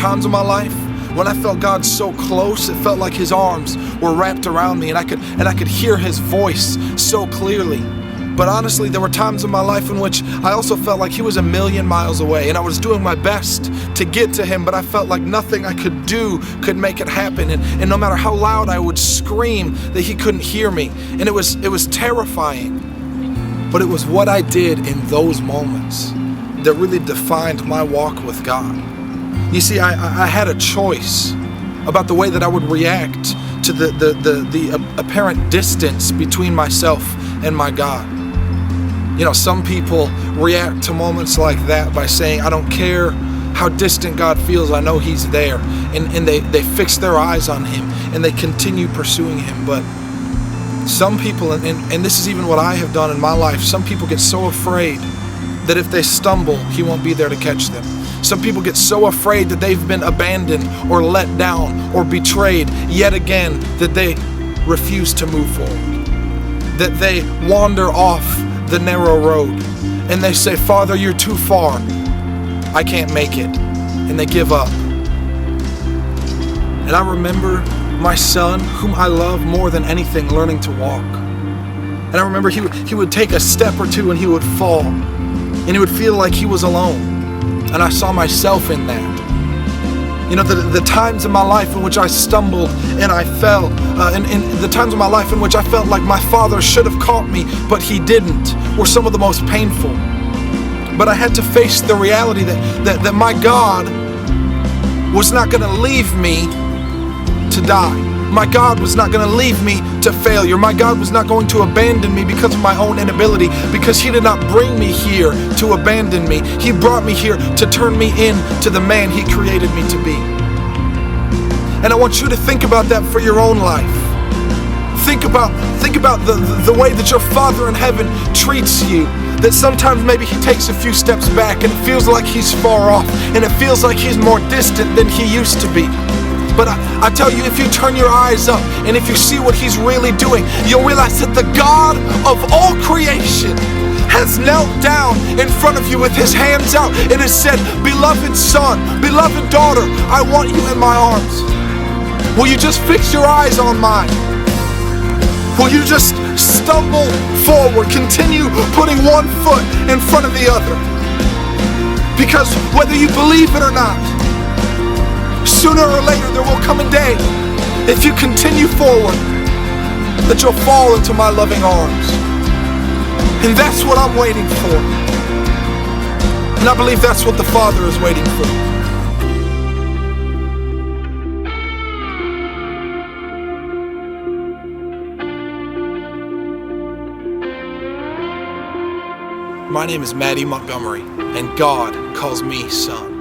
times in my life when I felt God so close, it felt like his arms were wrapped around me, and I could hear his voice so clearly. But honestly, there were times in my life in which I also felt like he was a million miles away, and I was doing my best to get to him, but I felt like nothing I could do could make it happen. And no matter how loud I would scream, that he couldn't hear me. And it was terrifying. But it was what I did in those moments that really defined my walk with God. You see, I had a choice about the way that I would react to the apparent distance between myself and my God. You know, some people react to moments like that by saying, I don't care how distant God feels, I know he's there. And they fix their eyes on him and they continue pursuing him. But some people, and this is even what I have done in my life, some people get so afraid that if they stumble, he won't be there to catch them. Some people get so afraid that they've been abandoned or let down or betrayed yet again that they refuse to move forward. That they wander off the narrow road and they say, Father, you're too far. I can't make it. And they give up. And I remember my son, whom I love more than anything, learning to walk. And I remember he would take a step or two and he would fall. And he would feel like he was alone. And I saw myself in that. You know, the times in my life in which I stumbled and I fell, and the times in my life in which I felt like my father should have caught me, but he didn't, were some of the most painful. But I had to face the reality that my God was not going to leave me to die. My God was not going to leave me to failure. My God was not going to abandon me because of my own inability, because he did not bring me here to abandon me. He brought me here to turn me into the man he created me to be. And I want you to think about that for your own life. Think about the way that your Father in heaven treats you. That sometimes maybe he takes a few steps back and it feels like he's far off, and it feels like he's more distant than he used to be. But I tell you, if you turn your eyes up and if you see what he's really doing, you'll realize that the God of all creation has knelt down in front of you with his hands out and has said, beloved son, beloved daughter, I want you in my arms. Will you just fix your eyes on mine? Will you just stumble forward, continue putting one foot in front of the other? Because whether you believe it or not, sooner or later there will come a day, if you continue forward, that you'll fall into my loving arms. And that's what I'm waiting for. And I believe that's what the Father is waiting for. My name is Mattie Montgomery, and God calls me son.